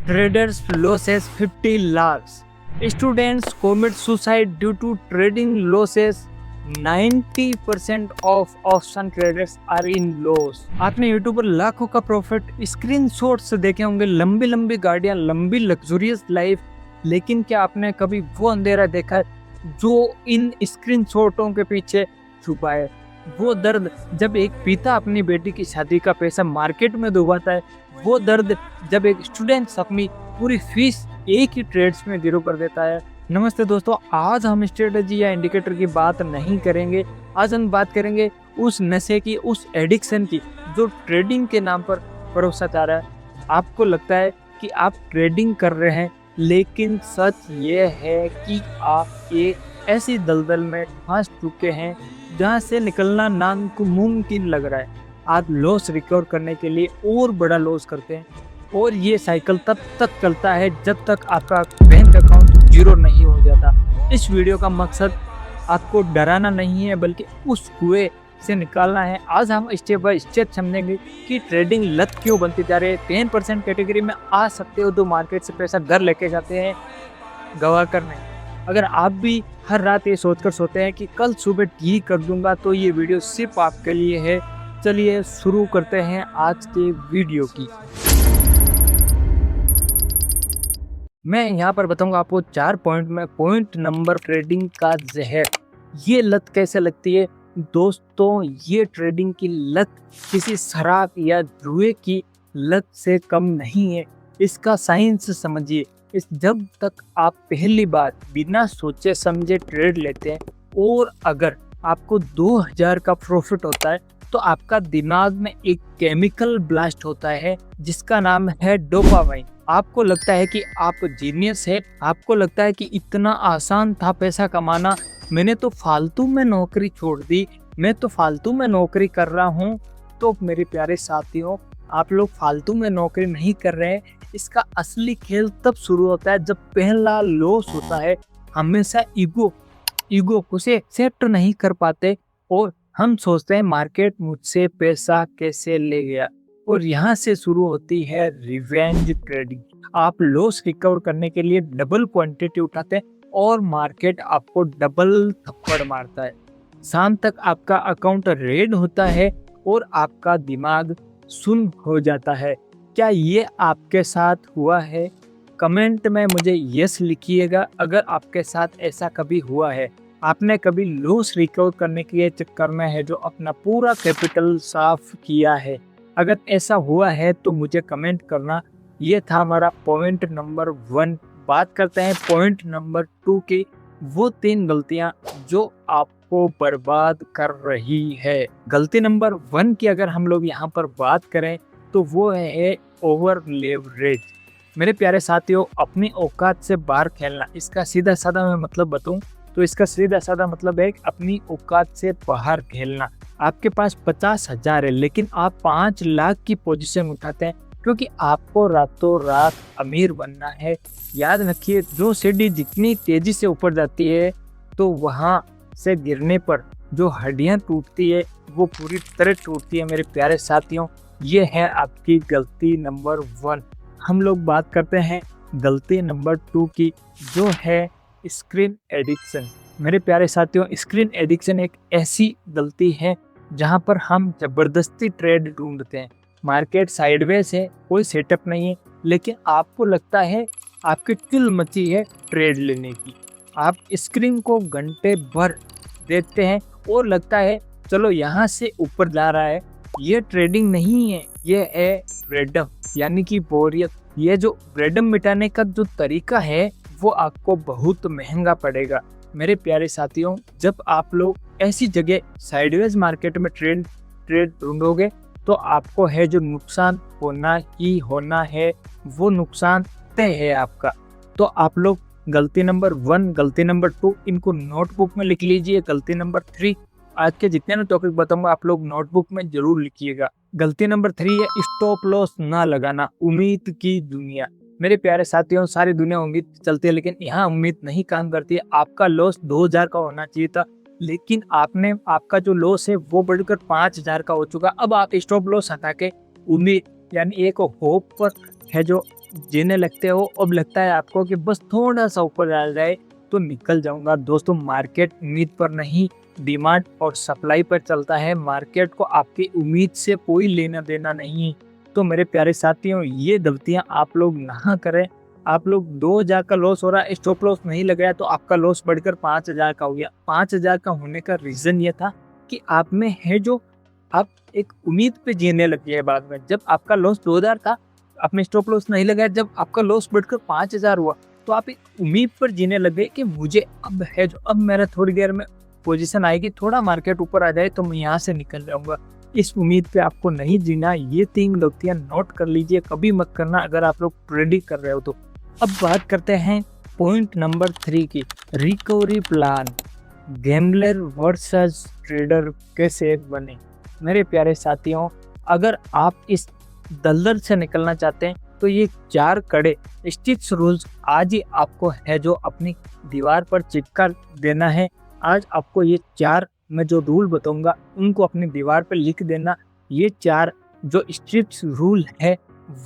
Traders loses 50 lakhs. Students commit suicide due to trading losses. 90% of option traders are in loss. आपने YouTube पर लाखों का profit screenshots देखे होंगे, लंबी लंबी गाड़ियां, लंबी लग्जरियस लाइफ, लेकिन क्या आपने कभी वो अंधेरा देखा है जो इन स्क्रीनशॉटों के पीछे छुपा है? वो दर्द जब एक पिता अपनी बेटी की शादी का पैसा मार्केट में डुबाता है, वो दर्द जब एक स्टूडेंट अपनी पूरी फीस एक ही ट्रेड्स में जीरो कर देता है। नमस्ते दोस्तों, आज हम स्ट्रेटजी या इंडिकेटर की बात नहीं करेंगे। आज हम बात करेंगे उस नशे की, उस एडिक्शन की जो ट्रेडिंग के नाम पर परोसा जा रहा है। आपको लगता है कि आप ट्रेडिंग कर रहे हैं, लेकिन सच ये है कि आप एक ऐसी दलदल में फंस चुके हैं जहां से निकलना नामुमकिन लग रहा है। आप लॉस रिकवर करने के लिए और बड़ा लॉस करते हैं, और ये साइकिल तब तक चलता है जब तक आपका बैंक अकाउंट जीरो नहीं हो जाता। इस वीडियो का मकसद आपको डराना नहीं है, बल्कि उस कुएं से निकालना है। आज हम स्टेप बाय स्टेप समझेंगे कि ट्रेडिंग लत क्यों बनती जा रही है। 10% कैटेगरी में आ सकते हो तो मार्केट से पैसा घर लेके जाते हैं गवा करने। अगर आप भी हर रात ये सोचकर सोते हैं कि कल सुबह ठीक कर दूंगा, तो ये वीडियो सिर्फ आपके लिए है। चलिए शुरू करते हैं आज के वीडियो की। मैं यहाँ पर बताऊंगा आपको 4 पॉइंट में। पॉइंट नंबर, ट्रेडिंग का जहर। ये लत कैसे लगती है दोस्तों? ये ट्रेडिंग की लत किसी शराब या जुए की लत से कम नहीं है। इसका साइंस समझिए। जब तक आप पहली बार बिना सोचे समझे ट्रेड लेते हैं और अगर आपको 2000 का प्रॉफिट होता है, तो आपका दिमाग में एक केमिकल ब्लास्ट होता है जिसका नाम है डोपामाइन। आपको लगता है कि आप जीनियस है, आपको लगता है कि इतना आसान था पैसा कमाना, मैंने तो फालतू में नौकरी छोड़ दी, मैं तो फालतू में नौकरी कर रहा हूँ। तो मेरे प्यारे साथियों, आप लोग फालतू में नौकरी नहीं कर रहे हैं। इसका असली खेल तब शुरू होता है जब पहला लॉस होता है। हमेशा ईगो को से सेट नहीं कर पाते और हम सोचते हैं मार्केट मुझसे पैसा कैसे ले गया, और यहाँ से शुरू होती है रिवेंज ट्रेडिंग। आप लॉस रिकवर करने के लिए डबल क्वांटिटी उठाते हैं और मार्केट आपको डबल थप्पड़ मारता है। शाम तक आपका अकाउंट रेड होता है और आपका दिमाग सुन्न हो जाता है। क्या ये आपके साथ हुआ है? कमेंट में मुझे यस लिखिएगा अगर आपके साथ ऐसा कभी हुआ है। आपने कभी लॉस रिकवर करने के चक्कर में है जो अपना पूरा कैपिटल साफ किया है? अगर ऐसा हुआ है तो मुझे कमेंट करना। ये था हमारा पॉइंट नंबर 1। बात करते हैं पॉइंट नंबर 2 की। वो 3 गलतियां जो आपको बर्बाद कर रही है। गलती नंबर 1 की अगर हम लोग यहाँ पर बात करें तो वो है ओवर लेवरेज। मेरे प्यारे साथियों, अपनी औकात से बाहर खेलना। इसका सीधा साधा मैं मतलब बताऊं तो इसका सीधा साधा मतलब है अपनी औकात से बाहर खेलना। आपके पास 50,000 है, लेकिन आप 5 लाख की पोजीशन उठाते हैं क्योंकि आपको रातों रात अमीर बनना है। याद रखिए, जो सीढ़ी जितनी तेजी से ऊपर जाती है तो वहां से गिरने पर जो हड्डियां टूटती है वो पूरी तरह टूटती है। मेरे प्यारे साथियों, ये है आपकी गलती नंबर 1। हम लोग बात करते हैं गलती नंबर 2 की, जो है स्क्रीन एडिक्शन। मेरे प्यारे साथियों, स्क्रीन एडिक्शन एक ऐसी गलती है जहां पर हम जबरदस्ती ट्रेड ढूंढते हैं। मार्केट साइडवेज है, कोई सेटअप नहीं है, लेकिन आपको लगता है आपकी तिल मची है ट्रेड लेने की। आप स्क्रीन को घंटे भर देखते हैं और लगता है चलो यहाँ से ऊपर जा रहा है। ये ट्रेडिंग नहीं है, ये है फ्रीडम, यानी कि बोरियत। ये जो फ्रीडम मिटाने का जो तरीका है वो आपको बहुत महंगा पड़ेगा। मेरे प्यारे साथियों, जब आप लोग ऐसी जगह साइडवेज मार्केट में ट्रेड ढूंढोगे तो आपको है जो नुकसान होना ही होना है, वो नुकसान तय है आपका। तो आप लोग गलती नंबर 1, गलती नंबर 2 इनको नोटबुक में लिख लीजिए। गलती नंबर 3, आज के जितने भी टॉपिक बताऊंगा आप लोग नोटबुक में जरूर लिखिएगा। गलती नंबर 3 है स्टॉप लॉस ना लगाना। उम्मीद की दुनिया। मेरे प्यारे साथियों, सारी दुनिया उम्मीद चलती है, लेकिन यहाँ उम्मीद नहीं काम करती है। आपका लॉस 2000 का होना चाहिए था, लेकिन आपका जो लॉस है वो बढ़कर 5000 का हो चुका। अब आप स्टॉप लॉस हटा के उम्मीद यानी एक होप पर है जो जीने लगते हो, अब लगता है आपको कि बस थोड़ा सा ऊपर आ जाए तो निकल जाऊंगा। दोस्तों मार्केट उम्मीद पर नहीं, डिमांड और सप्लाई पर चलता है। मार्केट को आपकी उम्मीद से कोई लेना देना नहीं है। तो मेरे प्यारे साथियों, ये गलतियां आप लोग ना करें। आप लोग 2,000 का लॉस हो रहा है, स्टॉप लॉस नहीं लगाया तो आपका लॉस बढ़कर 5,000 का हो गया। 5,000 का होने का रीजन ये था कि आप में है जो आप एक उम्मीद पे जीने लग गए। बाद में जब आपका लॉस 2,000 था, आपने स्टॉप लॉस नहीं लगाया, जब आपका लॉस बढ़कर 5,000 हुआ तो आप एक उम्मीद पर जीने लगे कि मुझे अब है जो, अब मेरा थोड़ी देर में पोजीशन आएगी, थोड़ा मार्केट ऊपर आ जाए तो मैं यहाँ से निकल जाऊंगा। इस उम्मीद पे आपको नहीं जीना। ये 3 गलतियां नोट कर लीजिए, कभी मत करना अगर आप लोग ट्रेडिंग कर रहे हो तो। अब बात करते हैं पॉइंट नंबर 3 की, recovery plan. Gambler versus trader कैसे बने। मेरे प्यारे साथियों, अगर आप इस दलदल से निकलना चाहते हैं तो ये 4 कड़े स्टिक्स रूल्स आज ही आपको है जो अपनी दीवार पर चिपका देना है। आज आपको ये 4 मैं जो रूल बताऊंगा उनको अपनी दीवार पर लिख देना। ये 4 जो स्ट्रिक्ट रूल है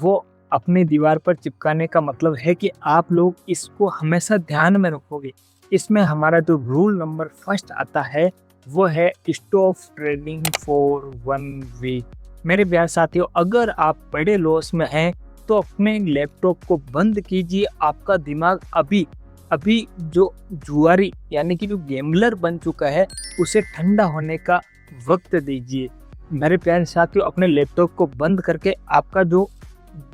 वो अपनी दीवार पर चिपकाने का मतलब है कि आप लोग इसको हमेशा ध्यान में रखोगे। इसमें हमारा जो रूल नंबर 1 आता है वो है स्टॉप ट्रेडिंग फॉर 1 वीक। मेरे प्यारे साथियों, अगर आप बड़े लॉस में हैं तो अपने लैपटॉप को बंद कीजिए। आपका दिमाग अभी जो जुआरी यानी कि जो गेमलर बन चुका है उसे ठंडा होने का वक्त दीजिए। मेरे प्यारे साथियों, अपने लैपटॉप को बंद करके आपका जो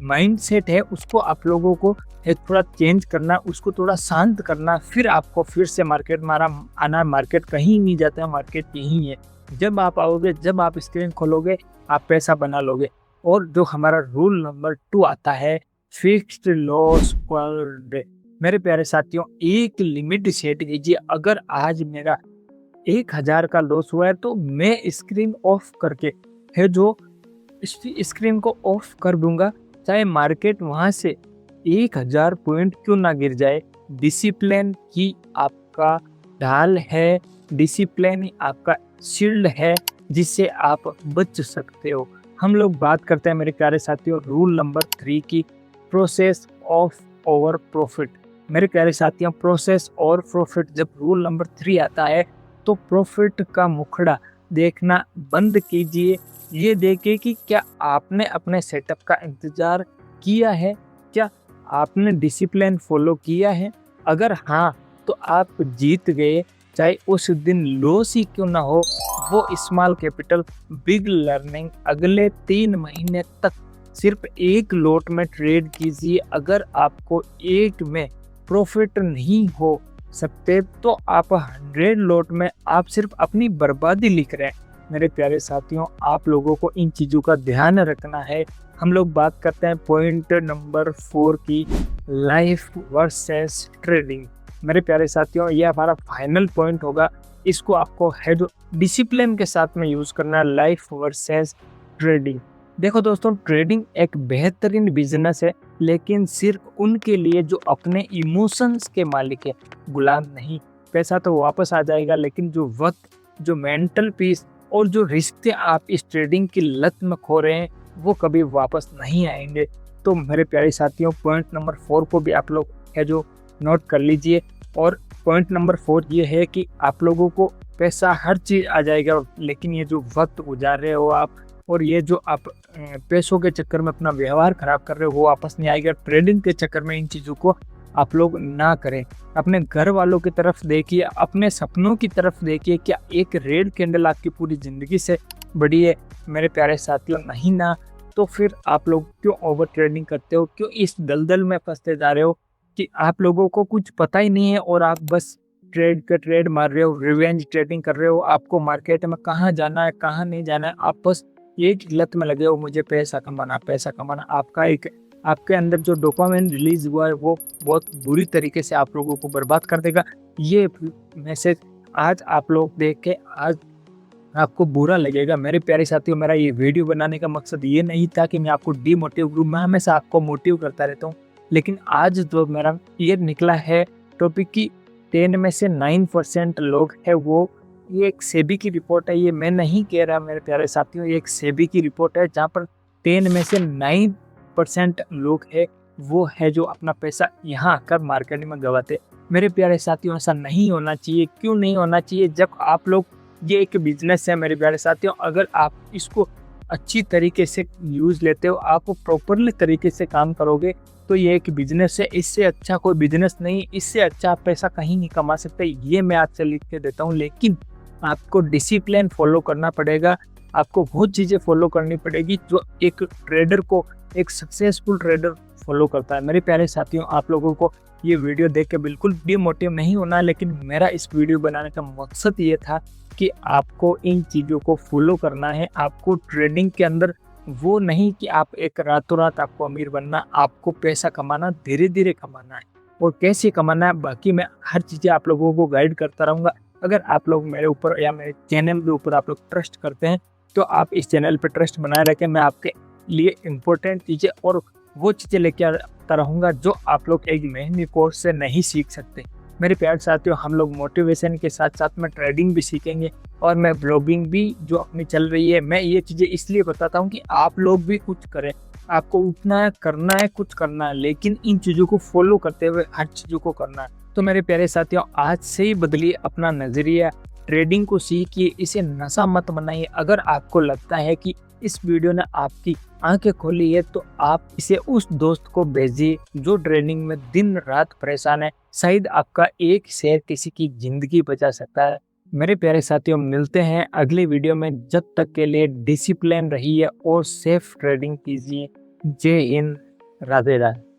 माइंड सेट है उसको आप लोगों को थोड़ा चेंज करना, उसको थोड़ा शांत करना, फिर आपको फिर से मार्केट में आना। मार्केट कहीं नहीं जाता है, मार्केट यहीं है। जब आप आओगे, जब आप स्क्रीन खोलोगे, आप पैसा बना लोगे। और जो हमारा रूल नंबर 2 आता है, फिक्स्ड लॉस पर डे। मेरे प्यारे साथियों, एक लिमिट सेट कीजिए। अगर आज मेरा 1,000 का लॉस हुआ है तो मैं स्क्रीन ऑफ करके है जो स्क्रीन को ऑफ कर दूंगा, चाहे मार्केट वहां से 1,000 पॉइंट क्यों ना गिर जाए। डिसिप्लिन ही आपका ढाल है, डिसिप्लिन ही आपका शील्ड है जिससे आप बच सकते हो। हम लोग बात करते हैं मेरे प्यारे साथियों रूल नंबर 3 की, प्रोसेस ऑफ ओवर प्रॉफिट। मेरे प्यारे साथियों, प्रोसेस और प्रॉफिट जब रूल नंबर 3 आता है तो प्रॉफिट का मुखड़ा देखना बंद कीजिए। ये देखिए कि क्या आपने अपने सेटअप का इंतजार किया है, क्या आपने डिसिप्लिन फॉलो किया है। अगर हाँ तो आप जीत गए, चाहे उस दिन लॉस ही क्यों ना हो। वो स्मॉल कैपिटल बिग लर्निंग। अगले 3 महीने तक सिर्फ एक लॉट में ट्रेड कीजिए। अगर आपको एक में प्रॉफिट नहीं हो सकते तो आप 100 लॉट में आप सिर्फ अपनी बर्बादी लिख रहे हैं। मेरे प्यारे साथियों, आप लोगों को इन चीज़ों का ध्यान रखना है। हम लोग बात करते हैं पॉइंट नंबर 4 की, लाइफ वर्सेस ट्रेडिंग। मेरे प्यारे साथियों, ये हमारा फाइनल पॉइंट होगा। इसको आपको है जो डिसिप्लिन के साथ में यूज़ करना है, लाइफ वर्सेस ट्रेडिंग। देखो दोस्तों, ट्रेडिंग एक बेहतरीन बिजनेस है, लेकिन सिर्फ उनके लिए जो अपने इमोशंस के मालिक है, गुलाम नहीं। पैसा तो वापस आ जाएगा, लेकिन जो वक्त, जो मेंटल पीस और जो रिश्ते आप इस ट्रेडिंग की लत में खो रहे हैं वो कभी वापस नहीं आएंगे। तो मेरे प्यारे साथियों, पॉइंट नंबर 4 को भी आप लोग है जो नोट कर लीजिए। और पॉइंट नंबर 4 ये है कि आप लोगों को पैसा हर चीज़ आ जाएगा, लेकिन ये जो वक्त गुजार रहे हो आप और ये जो आप पैसों के चक्कर में अपना व्यवहार खराब कर रहे हो वो वापस नहीं आएगा। ट्रेडिंग के चक्कर में इन चीज़ों को आप लोग ना करें। अपने घर वालों की तरफ देखिए, अपने सपनों की तरफ देखिए। क्या एक रेड कैंडल आपकी पूरी ज़िंदगी से बड़ी है? मेरे प्यारे साथियों, नहीं ना। तो फिर आप लोग क्यों ओवर ट्रेडिंग करते हो, क्यों इस दलदल में फंसते जा रहे हो कि आप लोगों को कुछ पता ही नहीं है और आप बस ट्रेड का ट्रेड मार रहे हो, रिवेंज ट्रेडिंग कर रहे हो। आपको मार्केट में कहाँ जाना है, कहाँ नहीं जाना है, आप बस एक लत में लगे हो, मुझे पैसा कमाना, पैसा कमाना। आपका एक आपके अंदर जो डोपामिन रिलीज हुआ है वो बहुत बुरी तरीके से आप लोगों को बर्बाद कर देगा। ये मैसेज आज आप लोग देख के आज आपको बुरा लगेगा। मेरे प्यारे साथियों, मेरा ये वीडियो बनाने का मकसद ये नहीं था कि मैं आपको डीमोटिव करूँ, मैं हमेशा आपको मोटिव करता रहता हूँ। लेकिन आज जो मेरा ये निकला है टॉपिक की 10 में से 9% लोग है वो, ये एक सेबी की रिपोर्ट है, ये मैं नहीं कह रहा मेरे प्यारे साथियों, ये एक सेबी की रिपोर्ट है जहाँ पर 10 में से 9% लोग है वो है जो अपना पैसा यहाँ आकर मार्केटिंग में गवाते। मेरे प्यारे साथियों, ऐसा नहीं होना चाहिए। क्यों नहीं होना चाहिए? जब आप लोग, ये एक बिजनेस है मेरे प्यारे साथियों, अगर आप इसको अच्छी तरीके से यूज लेते हो, आप प्रॉपरली तरीके से काम करोगे तो ये एक बिजनेस है। इससे अच्छा कोई बिजनेस नहीं, इससे अच्छा आप पैसा कहीं नहीं कमा सकते, ये मैं आज से लिख के देता हूँ। लेकिन आपको डिसिप्लिन फॉलो करना पड़ेगा, आपको बहुत चीज़ें फॉलो करनी पड़ेगी जो एक ट्रेडर को, एक सक्सेसफुल ट्रेडर फॉलो करता है। मेरे प्यारे साथियों, आप लोगों को ये वीडियो देख के बिल्कुल डिमोटिव नहीं होना, लेकिन मेरा इस वीडियो बनाने का मकसद ये था कि आपको इन चीज़ों को फॉलो करना है। आपको ट्रेडिंग के अंदर वो नहीं कि आप एक रातों रात आपको अमीर बनना, आपको पैसा कमाना धीरे धीरे कमाना है। और कैसे कमाना है, बाकी मैं हर चीज़ें आप लोगों को गाइड करता रहूँगा। अगर आप लोग मेरे ऊपर या मेरे चैनल के ऊपर आप लोग ट्रस्ट करते हैं तो आप इस चैनल पर ट्रस्ट बनाए रखें। मैं आपके लिए इम्पोर्टेंट चीज़ें और वो चीज़ें लेके आता रहूँगा जो आप लोग एक महीने कोर्स से नहीं सीख सकते। मेरे प्यारे साथियों, हम लोग मोटिवेशन के साथ साथ में ट्रेडिंग भी सीखेंगे और मैं ब्लॉगिंग भी जो अपनी चल रही है, मैं ये चीज़ें इसलिए बताता हूँ कि आप लोग भी कुछ करें। आपको उठना है, करना है, कुछ करना है, लेकिन इन चीज़ों को फॉलो करते हुए हर चीज़ों को करना है। तो मेरे प्यारे साथियों, आज से ही बदलिए अपना नज़रिया, ट्रेडिंग को सीखिए, इसे नशा मत बनाइए। अगर आपको लगता है कि इस वीडियो ने आपकी आंखें खोली है तो आप इसे उस दोस्त को भेजिए जो ट्रेडिंग में दिन रात परेशान है। शायद आपका एक शेयर किसी की जिंदगी बचा सकता है। मेरे प्यारे साथियों, मिलते हैं अगले वीडियो में। जब तक के लिए डिसिप्लिन रहिए और सेफ ट्रेडिंग कीजिए। जय हिंद, राधे राधे।